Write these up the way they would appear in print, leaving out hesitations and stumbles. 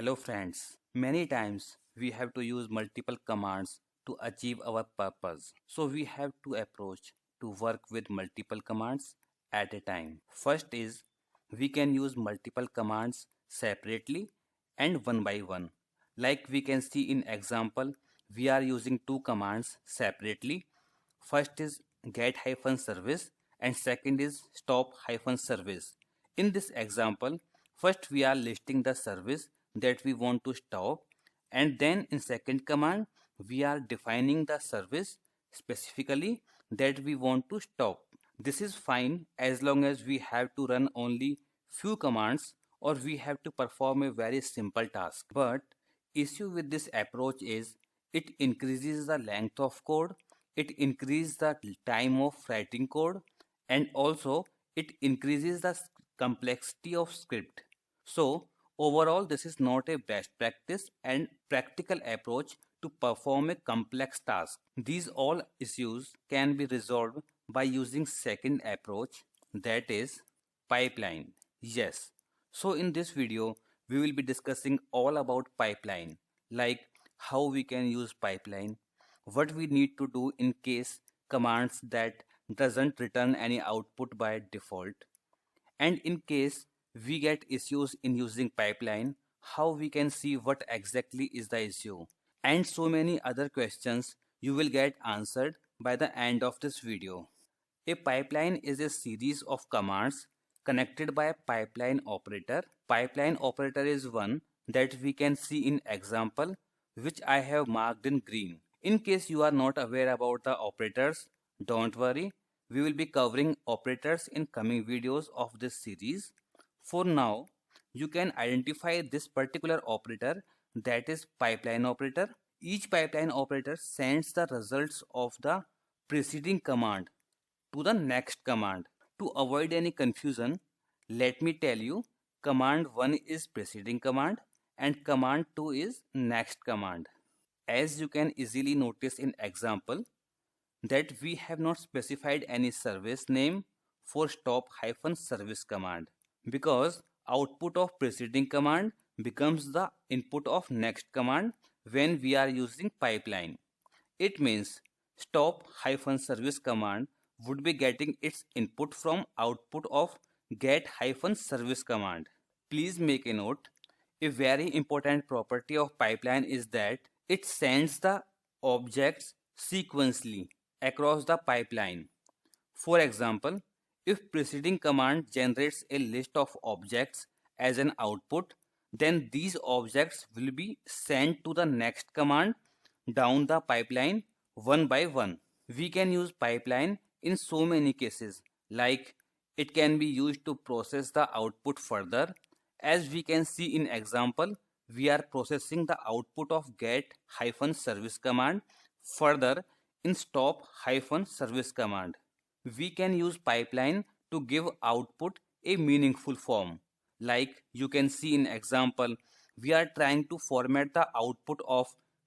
Hello friends, many times we have to use multiple commands to achieve our purpose. So we have to approach to work with multiple commands at a time. First is we can use multiple commands separately and one by one. Like we can see in example, we are using two commands separately. First is get-service and second is stop-service. In this example, first we are listing the service that we want to stop, and then in second command we are defining the service specifically that we want to stop. This is fine as long as we have to run only few commands or we have to perform a very simple task. But issue with this approach is it increases the length of code, it increases the time of writing code, and also it increases the complexity of script. So overall, this is not a best practice and practical approach to perform a complex task. These all issues can be resolved by using second approach, that is pipeline. Yes. So in this video, we will be discussing all about pipeline, like how we can use pipeline, what we need to do in case commands that doesn't return any output by default, and in case we get issues in using pipeline, how we can see what exactly is the issue, and so many other questions you will get answered by the end of this video. A pipeline is a series of commands connected by a pipeline operator. Pipeline operator is one that we can see in example, which I have marked in green. In case you are not aware about the operators, don't worry, we will be covering operators in coming videos of this series. For now, you can identify this particular operator, that is pipeline operator. Each pipeline operator sends the results of the preceding command to the next command. To avoid any confusion, let me tell you, command 1 is preceding command and command 2 is next command. As you can easily notice in example that we have not specified any service name for stop-service command, because output of preceding command becomes the input of next command when we are using pipeline. It means stop-service command would be getting its input from output of get-service command. Please make a note, a very important property of pipeline is that it sends the objects sequentially across the pipeline. For example, if preceding command generates a list of objects as an output, then these objects will be sent to the next command down the pipeline one by one. We can use pipeline in so many cases, like it can be used to process the output further. As we can see in example, we are processing the output of get-service command further in stop-service command. We can use pipeline to give output a meaningful form. Like you can see in example, we are trying to format the output of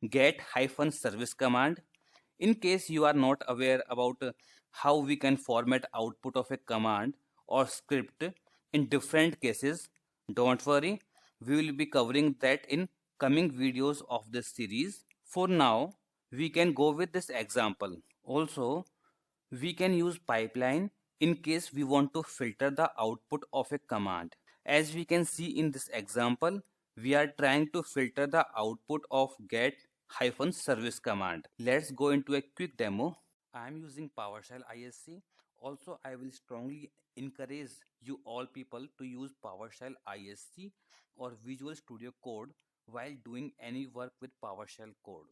get-service command. In case you are not aware about how we can format output of a command or script in different cases, don't worry, we will be covering that in coming videos of this series. For now, we can go with this example. Also, we can use pipeline in case we want to filter the output of a command. As we can see in this example, we are trying to filter the output of get-service command. Let's go into a quick demo. I am using PowerShell ISC. Also, I will strongly encourage you all people to use PowerShell ISC or Visual Studio Code while doing any work with PowerShell code.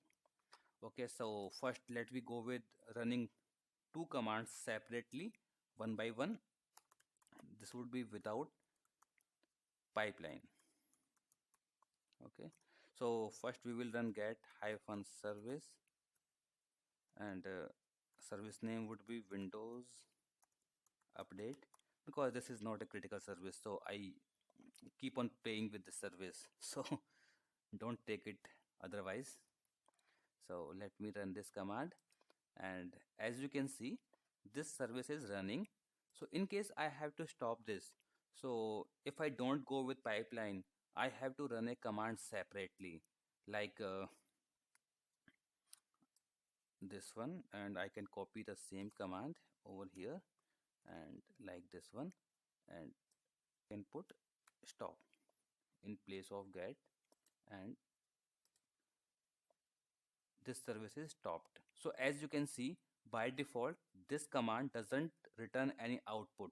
Okay, so first let me go with running two commands separately, one by one. This would be without pipeline. Okay, so first we will run get-service and service name would be Windows Update, because this is not a critical service, so I keep on playing with the service, so don't take it otherwise. So let me run this command, and as you can see, this service is running. So in case I have to stop this, so if I don't go with pipeline, I have to run a command separately, like this one, and I can copy the same command over here and like this one, and can put stop in place of get, and this service is stopped. So as you can see, by default this command doesn't return any output.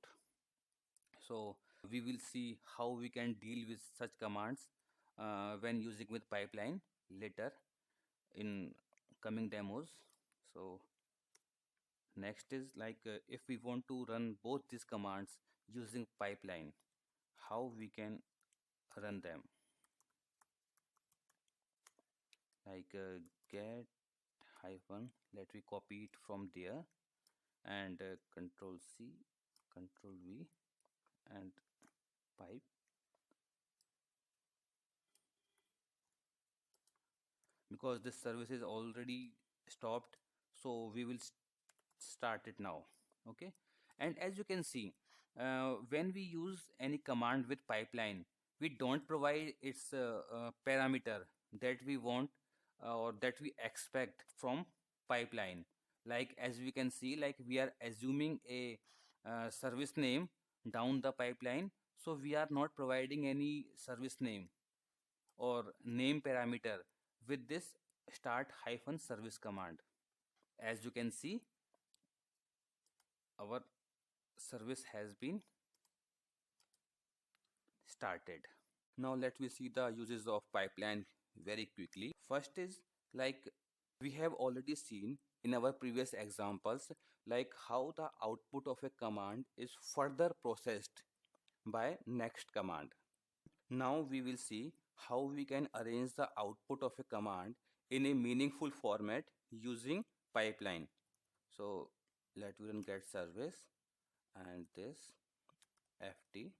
So we will see how we can deal with such commands when using with pipeline later in coming demos. So next is like if we want to run both these commands using pipeline, how we can run them, like get hyphen, let me copy it from there, and control C, control V, and pipe, because this service is already stopped, so we will start it now. Okay, and as you can see, when we use any command with pipeline, we don't provide its parameter that we want or that we expect from pipeline. Like as we can see, like we are assuming a service name down the pipeline, so we are not providing any service name or name parameter with this start hyphen service command. As you can see, our service has been started. Now let me see the uses of pipeline very quickly. First is like we have already seen in our previous examples, like how the output of a command is further processed by next command. Now we will see how we can arrange the output of a command in a meaningful format using pipeline. So let me run get service and this ft.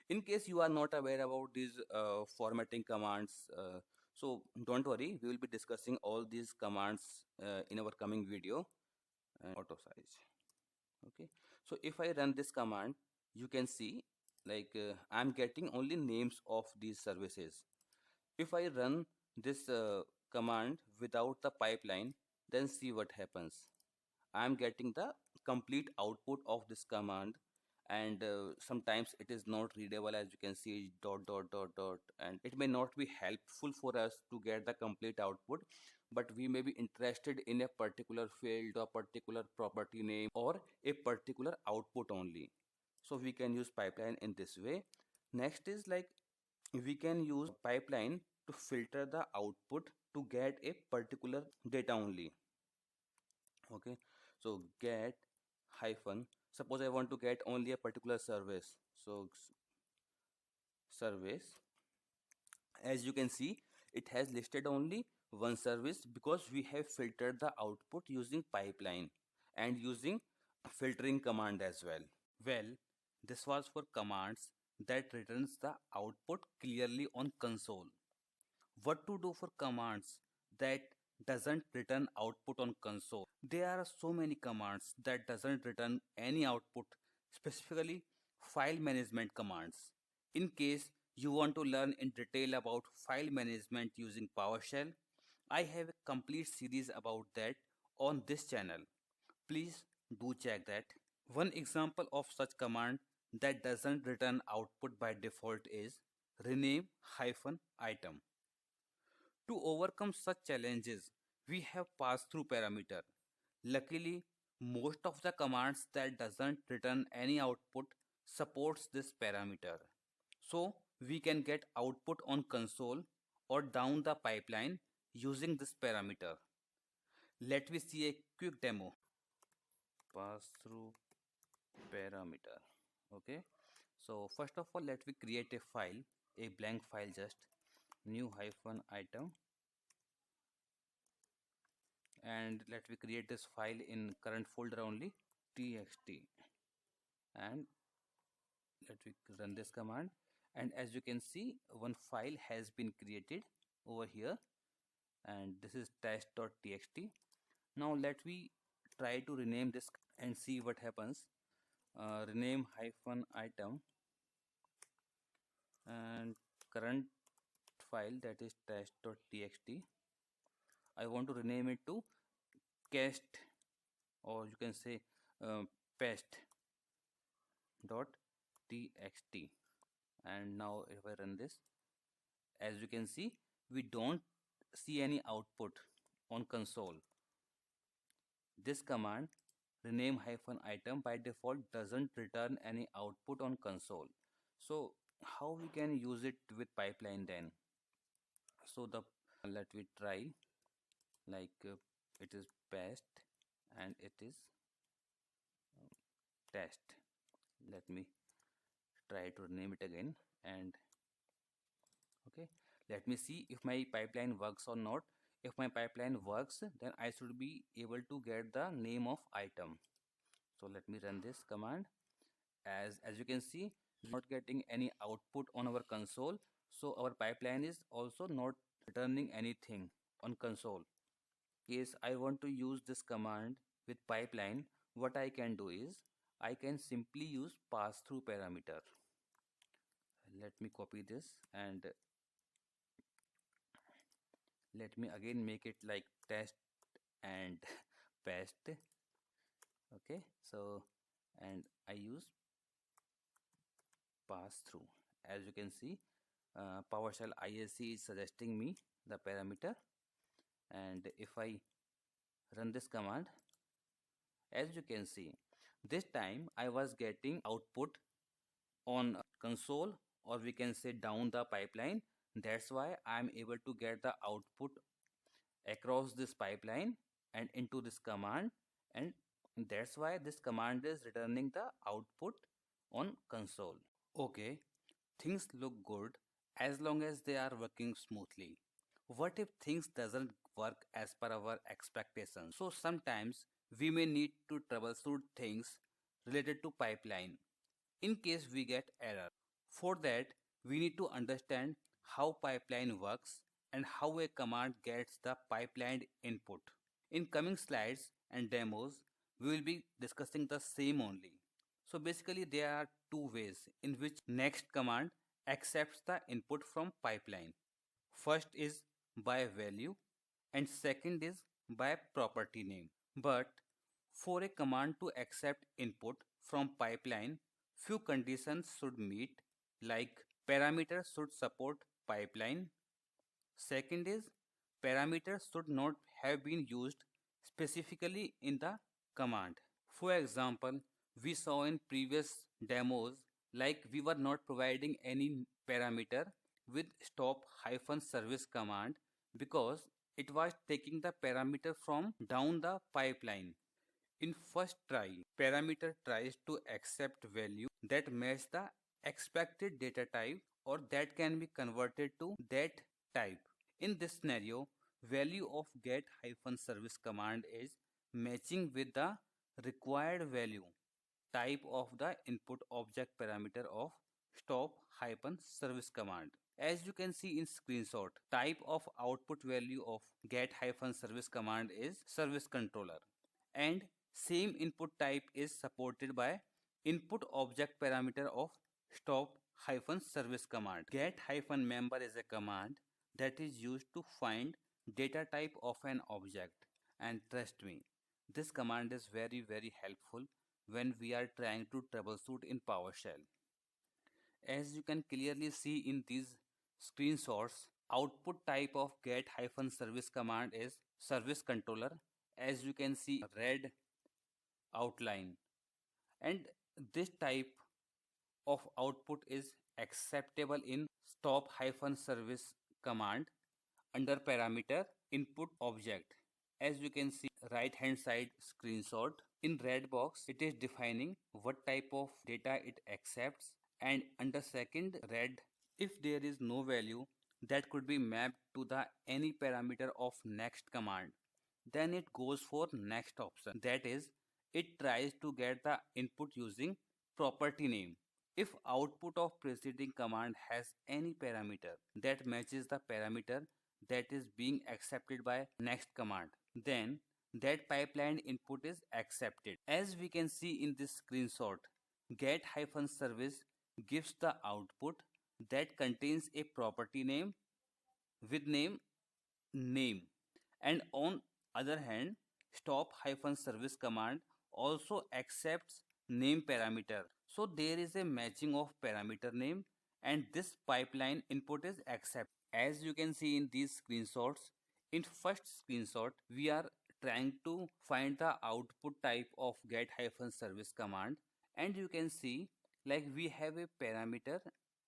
In case you are not aware about these formatting commands, so don't worry, we will be discussing all these commands in our coming video. And auto size. Okay, so if I run this command, you can see like I'm getting only names of these services. If I run this command without the pipeline, then see what happens. I'm getting the complete output of this command, and sometimes it is not readable. As you can see, dot dot dot dot, and it may not be helpful for us to get the complete output, but we may be interested in a particular field or particular property name or a particular output only. So we can use pipeline in this way. Next is like we can use pipeline to filter the output to get a particular data only. Okay, so get hyphen, suppose I want to get only a particular service, so service, as you can see, it has listed only one service because we have filtered the output using pipeline and using filtering command as well. Well, this was for commands that returns the output clearly on console. What to do for commands that doesn't return output on console? There are so many commands that doesn't return any output, specifically file management commands. In case you want to learn in detail about file management using PowerShell, I have a complete series about that on this channel. Please do check that. One example of such command that doesn't return output by default is rename hyphen item. To overcome such challenges, we have passed through parameter. Luckily, most of the commands that doesn't return any output supports this parameter. So we can get output on console or down the pipeline using this parameter. Let me see a quick demo. Pass through parameter. Okay. So first of all, let me create a file, a blank file, just new hyphen item, and let me create this file in current folder only, txt, and let me run this command, and as you can see, one file has been created over here, and this is test.txt. Now let me try to rename this and see what happens. Rename hyphen item, and current file, that is test.txt. I want to rename it to cast, or you can say pest.txt. And now if I run this, as you can see, we don't see any output on console. This command rename hyphen item by default doesn't return any output on console. So how we can use it with pipeline then? So the let we try, like it is pest and it is test. Let me try to name it again. And okay, let me see if my pipeline works or not. If my pipeline works, then I should be able to get the name of item. So let me run this command. As you can see, not getting any output on our console, so our pipeline is also not returning anything on console. Yes, I want to use this command with pipeline. What I can do is I can simply use pass through parameter. Let me copy this and let me again make it like test and paste. Okay, so and I use pass through. As you can see, PowerShell ISC is suggesting me the parameter, and if I run this command, as you can see, this time I was getting output on console, or we can say down the pipeline. That's why I'm able to get the output across this pipeline and into this command, and that's why this command is returning the output on console. Okay, things look good as long as they are working smoothly. What if things doesn't work as per our expectations? So sometimes we may need to troubleshoot things related to pipeline in case we get error. For that, we need to understand how pipeline works and how a command gets the pipeline input. In coming slides and demos, we will be discussing the same only. So basically there are two ways in which next command accepts the input from pipeline. First is by value and second is by property name. But for a command to accept input from pipeline, few conditions should meet, like parameter should support pipeline. Second is parameters should not have been used specifically in the command. For example, we saw in previous demos, like we were not providing any parameter with stop hyphen service command because it was taking the parameter from down the pipeline. In first try, parameter tries to accept value that match the expected data type or that can be converted to that type. In this scenario, value of get-service command is matching with the required value type of the input object parameter of stop-service command. As you can see in screenshot, type of output value of get-service command is service controller, and same input type is supported by input object parameter of stop-service command. Get-member is a command that is used to find data type of an object, and trust me, this command is very helpful when we are trying to troubleshoot in PowerShell. As you can clearly see in these screenshots, output type of get-service command is service controller. As you can see, red outline, and this type of output is acceptable in stop-service command under parameter input object. As you can see right hand side screenshot, in red box it is defining what type of data it accepts, and under second red, if there is no value that could be mapped to the any parameter of next command, then it goes for next option, that is it tries to get the input using property name. If output of preceding command has any parameter that matches the parameter that is being accepted by next command, then that pipeline input is accepted. As we can see in this screenshot, get-service gives the output that contains a property name with name. And on other hand, stop hyphen service command also accepts name parameter. So there is a matching of parameter name and this pipeline input is accept. As you can see in these screenshots, in first screenshot we are trying to find the output type of get hyphen service command, and you can see like we have a parameter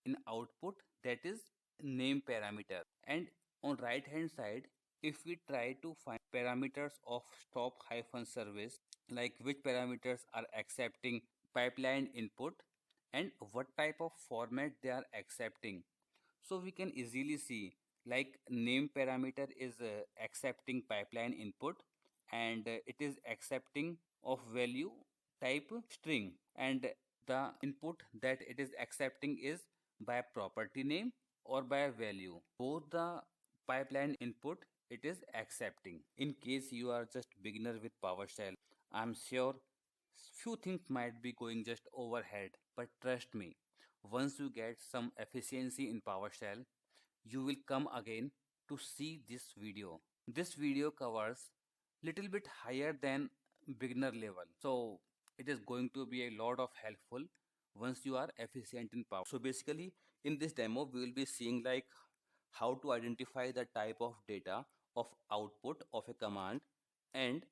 in output, that is name parameter. And on right hand side, if we try to find parameters of stop hyphen service, like which parameters are accepting pipeline input and what type of format they are accepting, so we can easily see like name parameter is accepting pipeline input, and it is accepting of value type string, and the input that it is accepting is by property name or by value. Both the pipeline input it is accepting. In case you are just beginner with PowerShell, I'm sure few things might be going just overhead, but trust me, once you get some efficiency in PowerShell, you will come again to see this video. This video covers little bit higher than beginner level. So it is going to be a lot of helpful once you are efficient in Power. So basically in this demo, we will be seeing like how to identify the type of data of output of a command and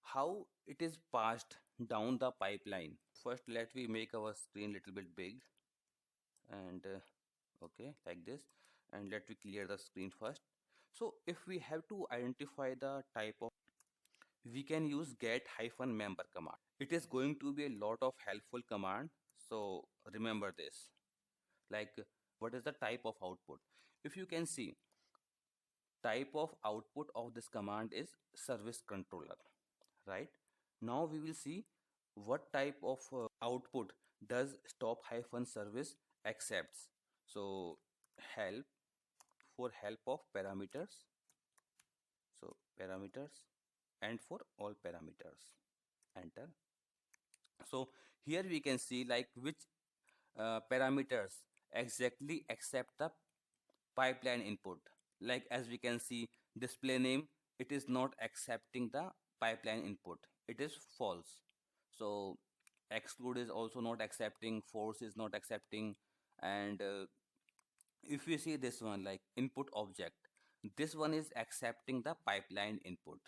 how it is passed down the pipeline. First, let me make our screen little bit big, and okay, like this, and let me clear the screen first. So if we have to identify the type of, we can use get hyphen member command. It is going to be a lot of helpful command. So remember this, like what is the type of output. If you can see, type of output of this command is service controller, right? Now we will see what type of output does stop hyphen service accepts. So help, for help of parameters, so parameters, and for all parameters, enter. So here we can see like which parameters exactly accept the pipeline input. Like as we can see, display name, it is not accepting the pipeline input, it is false. So exclude is also not accepting, force is not accepting, and if you see this one like input object, this one is accepting the pipeline input,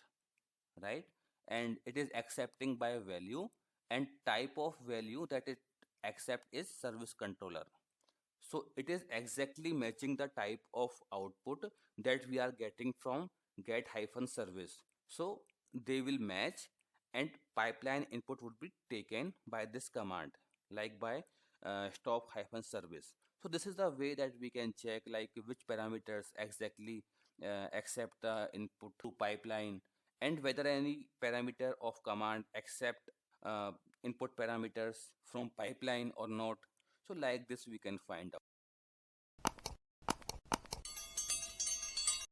right? And it is accepting by value, and type of value that it accept is service controller. So it is exactly matching the type of output that we are getting from get hyphen service. So they will match, and pipeline input would be taken by this command, like by stop hyphen service. So this is the way that we can check like which parameters exactly accept the input to pipeline, and whether any parameter of command accept uh, input parameters from pipeline or not. So like this we can find out.